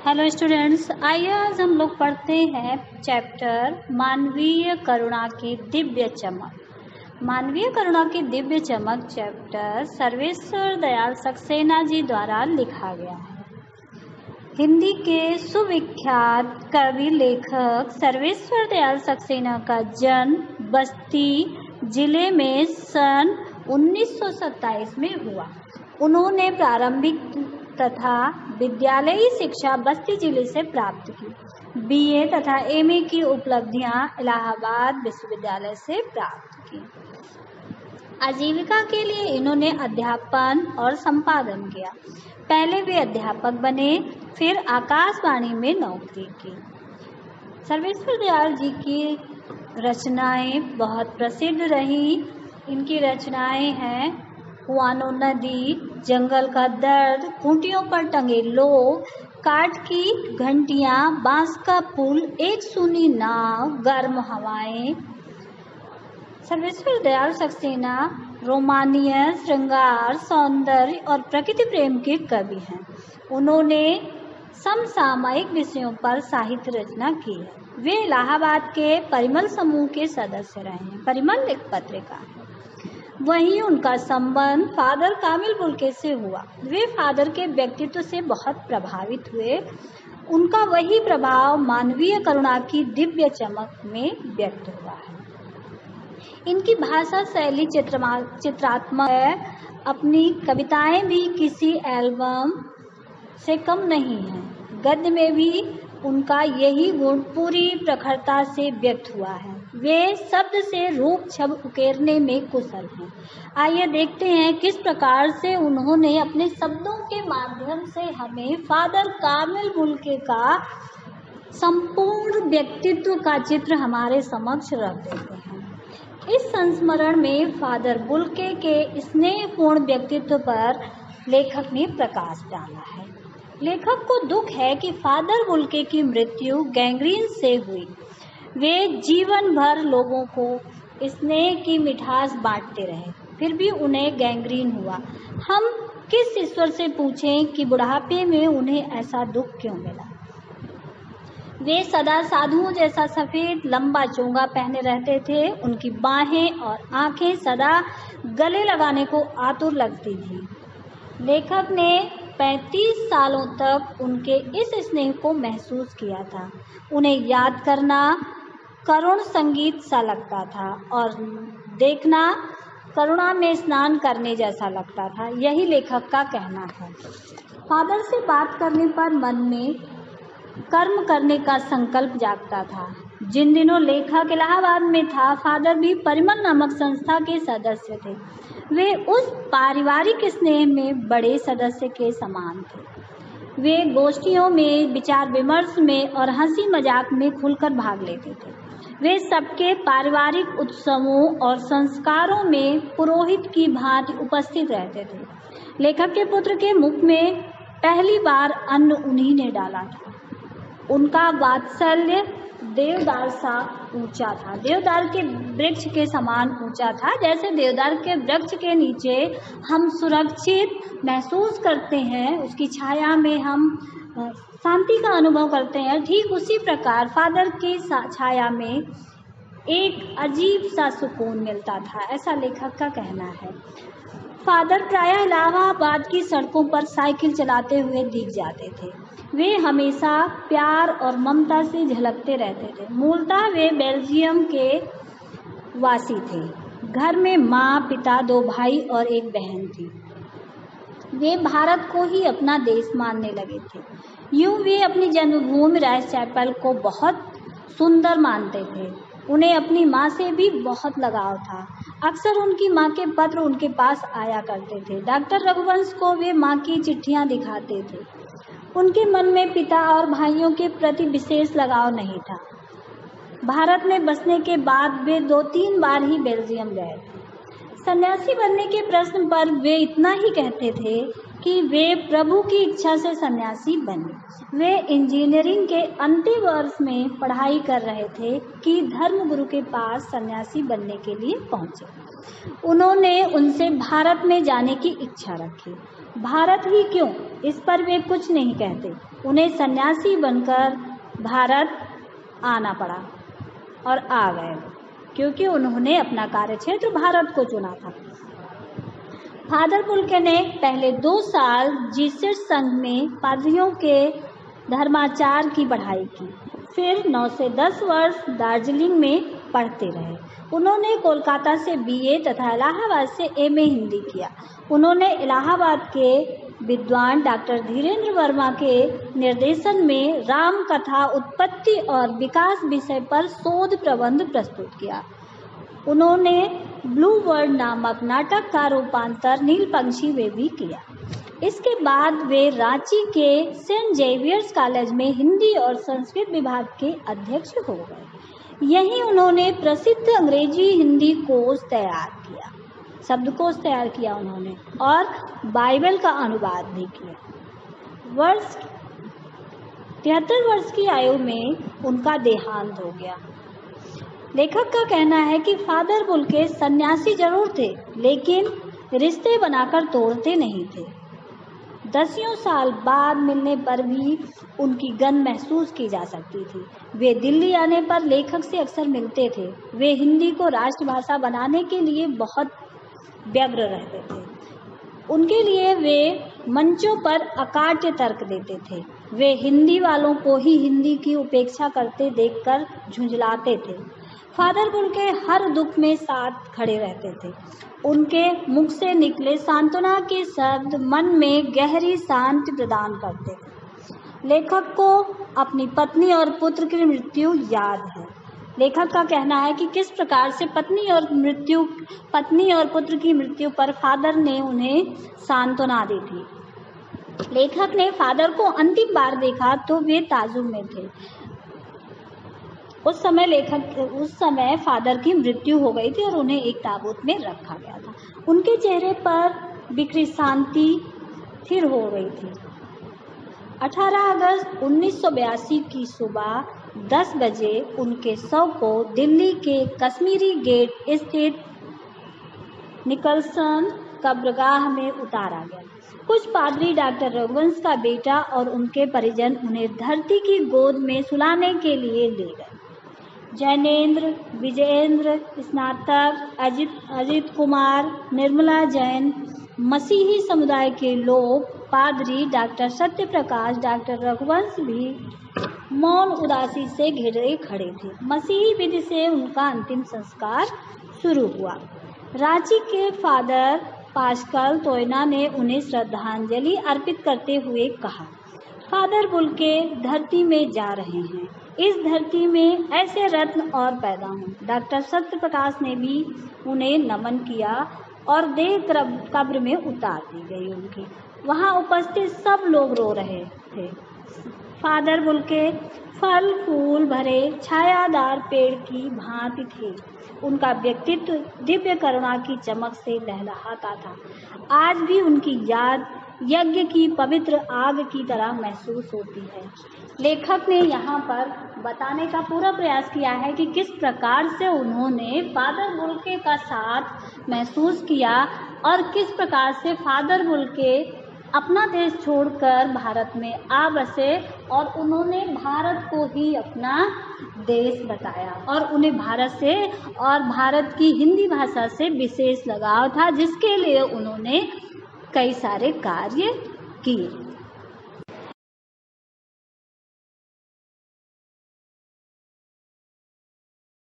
Hello students, आइए आज हम लोग पढ़ते हैं चैप्टर मानवीय करुणा की दिव्य चमक। मानवीय करुणा की दिव्य चमक चैप्टर सर्वेश्वर दयाल सक्सेना जी द्वारा लिखा गया है। हिंदी के सुविख्यात कवि लेखक सर्वेश्वर दयाल सक्सेना का जन्म बस्ती जिले में सन 1927 में हुआ। उन्होंने प्रारंभिक तथा विद्यालयी शिक्षा बस्ती जिले से प्राप्त की। बीए तथा एमए की उपलब्धियां इलाहाबाद विश्वविद्यालय से प्राप्त की। आजीविका के लिए इन्होंने अध्यापन और संपादन किया। पहले वे अध्यापक बने, फिर आकाशवाणी में नौकरी की। सर्वेश्वर दयाल जी की रचनाएं बहुत प्रसिद्ध रही। इनकी रचनाएं हैं कुआनो नदी, जंगल का दर्द, खूंटियों पर टंगे लोग, काठ की घंटियां, बांस का पुल, एक सूनी नाव, गर्म हवाएं। सर्वेश्वर दयाल सक्सेना रोमानियन, श्रृंगार, सौंदर्य और प्रकृति प्रेम के कवि हैं। उन्होंने समसामयिक विषयों पर साहित्य रचना की है। वे इलाहाबाद के परिमल समूह के सदस्य रहे हैं। परिमल एक पत्रिका है। वहीं उनका संबंध फादर कामिल बुल्के से हुआ। वे फादर के व्यक्तित्व से बहुत प्रभावित हुए। उनका वही प्रभाव मानवीय करुणा की दिव्य चमक में व्यक्त हुआ है। इनकी भाषा शैली चित्रात्मक है। अपनी कविताएं भी किसी एल्बम से कम नहीं है। गद्य में भी उनका यही गुण पूरी प्रखरता से व्यक्त हुआ है। वे शब्द से रूप छब उकेरने में कुशल हैं। आइए देखते हैं किस प्रकार से उन्होंने अपने शब्दों के माध्यम से हमें फादर कामिल बुल्के का संपूर्ण व्यक्तित्व का चित्र हमारे समक्ष रख देते हैं। इस संस्मरण में फादर बुल्के के स्नेहपूर्ण व्यक्तित्व पर लेखक ने प्रकाश डाला है। लेखक को दुख है कि फादर बुल्के की मृत्यु गैंग्रीन से हुई। वे जीवन भर लोगों को स्नेह की मिठास बांटते रहे, फिर भी उन्हें गैंग्रीन हुआ। हम किस ईश्वर से पूछें कि बुढ़ापे में उन्हें ऐसा दुख क्यों मिला। वे सदा साधुओं जैसा सफ़ेद लंबा चोंगा पहने रहते थे। उनकी बाहें और आंखें सदा गले लगाने को आतुर लगती थी। लेखक ने 35 सालों तक उनके इस स्नेह को महसूस किया था। उन्हें याद करना करुण संगीत सा लगता था और देखना करुणा में स्नान करने जैसा लगता था। यही लेखक का कहना है। फादर से बात करने पर मन में कर्म करने का संकल्प जागता था। जिन दिनों लेखक इलाहाबाद में था, फादर भी परिमल नामक संस्था के सदस्य थे। वे उस पारिवारिक स्नेह में बड़े सदस्य के समान थे। वे गोष्ठियों में, विचार विमर्श में और हंसी मजाक में खुलकर भाग लेते थे। वे सबके पारिवारिक उत्सवों और संस्कारों में पुरोहित की भांति उपस्थित रहते थे। लेखक के पुत्र के मुख में पहली बार अन्न उन्हीं ने डाला था। उनका वात्सल्य देवदार सा ऊंचा था, देवदार के वृक्ष के समान ऊंचा था। जैसे देवदार के वृक्ष के नीचे हम सुरक्षित महसूस करते हैं, उसकी छाया में हम शांति का अनुभव करते हैं, ठीक उसी प्रकार फादर की छाया में एक अजीब सा सुकून मिलता था, ऐसा लेखक का कहना है। फादर प्रायः इलाहाबाद की सड़कों पर साइकिल चलाते हुए दिख जाते थे। वे हमेशा प्यार और ममता से झलकते रहते थे। मूलतः वे बेल्जियम के वासी थे। घर में माँ, पिता, 2 भाई और एक बहन थी। वे भारत को ही अपना देश मानने लगे थे। यूँ वे अपनी जन्मभूमि राइस चैपल को बहुत सुंदर मानते थे। उन्हें अपनी माँ से भी बहुत लगाव था। अक्सर उनकी माँ के पत्र उनके पास आया करते थे। डॉक्टर रघुवंश को वे माँ की चिट्ठियाँ दिखाते थे। उनके मन में पिता और भाइयों के प्रति विशेष लगाव नहीं था। भारत में बसने के बाद वे 2-3 बार ही बेल्जियम गए थे। सन्यासी बनने के प्रश्न पर वे इतना ही कहते थे कि वे प्रभु की इच्छा से सन्यासी बने। वे इंजीनियरिंग के अंतिम वर्ष में पढ़ाई कर रहे थे कि धर्मगुरु के पास सन्यासी बनने के लिए पहुंचे। उन्होंने उनसे भारत में जाने की इच्छा रखी। भारत ही क्यों, इस पर वे कुछ नहीं कहते। उन्हें सन्यासी बनकर भारत आना पड़ा और आ गए, क्योंकि उन्होंने अपना कार्यक्षेत्र भारत को चुना था। फादर पुलके ने पहले 2 साल जीसस संघ में पादरियों के धर्माचार की पढ़ाई की, फिर 9 से 10 वर्ष दार्जिलिंग में पढ़ते रहे। उन्होंने कोलकाता से BA तथा इलाहाबाद से MA हिंदी किया। उन्होंने इलाहाबाद के विद्वान डॉक्टर धीरेन्द्र वर्मा के निर्देशन में राम कथा उत्पत्ति और विकास विषय पर शोध प्रबंध प्रस्तुत किया। उन्होंने ब्लू वर्ड नामक नाटक का रूपांतर नीलपंछी में भी किया। इसके बाद वे रांची के सेंट जेवियर्स कॉलेज में हिंदी और संस्कृत विभाग के अध्यक्ष हो गए। यहीं उन्होंने प्रसिद्ध अंग्रेजी हिंदी कोश तैयार किया, शब्दकोश तैयार किया उन्होंने, और बाइबल का अनुवाद भी किया। 73 वर्ष की आयु में उनका देहांत हो गया। लेखक का कहना है कि फादर पुलके सन्यासी जरूर थे, लेकिन रिश्ते बनाकर तोड़ते नहीं थे। 10 साल बाद मिलने पर भी उनकी गंध महसूस की जा सकती थी। वे दिल्ली आने पर लेखक से अक्सर मिलते थे। वे हिंदी को राष्ट्रभाषा बनाने के लिए बहुत व्यग्र रहते थे। उनके लिए वे मंचों पर अकाट्य तर्क देते थे। वे हिंदी वालों को ही हिंदी की उपेक्षा करते देखकर झुंझलाते थे। फादर पुलके हर दुख में साथ खड़े रहते थे। उनके मुख से निकले सांत्वना के शब्द मन में गहरी शांति प्रदान करते थे। लेखक को अपनी पत्नी और पुत्र की मृत्यु याद है। लेखक का कहना है कि किस प्रकार से पत्नी और पुत्र की मृत्यु पर फादर ने उन्हें सांत्वना दी थी। लेखक ने फादर को अंतिम बार देखा तो वे ताजुब में थे। उस समय फादर की मृत्यु हो गई थी और उन्हें एक ताबूत में रखा गया था। उनके चेहरे पर बिखरी शांति स्थिर हो गई थी। 18 अगस्त 1982 की सुबह 10 बजे उनके शव को दिल्ली के कश्मीरी गेट स्थित निकलसन कब्रगाह में उतारा गया। कुछ पादरी डॉक्टर रघुवंश का बेटा और उनके परिजन उन्हें धरती की गोद में सुलाने के लिए ले गए। जैनेन्द्र, विजयेंद्र, स्नातक, अजित कुमार, निर्मला जैन, मसीही समुदाय के लोग, पादरी डॉक्टर सत्य प्रकाश, डॉक्टर रघुवंश भी मौन उदासी से घिरे खड़े थे। मसीही विधि से उनका अंतिम संस्कार शुरू हुआ। रांची के फादर पास्कल तोयना ने उन्हें श्रद्धांजलि अर्पित करते हुए कहा, फादर पुलके धरती में जा रहे हैं। इस धरती में ऐसे रत्न और पैदा हों। डॉक्टर सत्य प्रकाश ने भी उन्हें नमन किया और देह कब्र में उतार दी गई उनकी। वहां उपस्थित सब लोग रो रहे थे। फादर पुलके फल फूल भरे छायादार पेड़ की भांति थे। उनका व्यक्तित्व दिव्य करुणा की चमक से लहलहाता था। आज भी उनकी याद यज्ञ की पवित्र आग की तरह महसूस होती है। लेखक ने यहाँ पर बताने का पूरा प्रयास किया है कि किस प्रकार से उन्होंने फादर पुलके का साथ महसूस किया और किस प्रकार से फादर पुलके अपना देश छोड़कर भारत में आ बसे और उन्होंने भारत को ही अपना देश बताया और उन्हें भारत से और भारत की हिंदी भाषा से विशेष लगाव था, जिसके लिए उन्होंने कई सारे कार्य किए।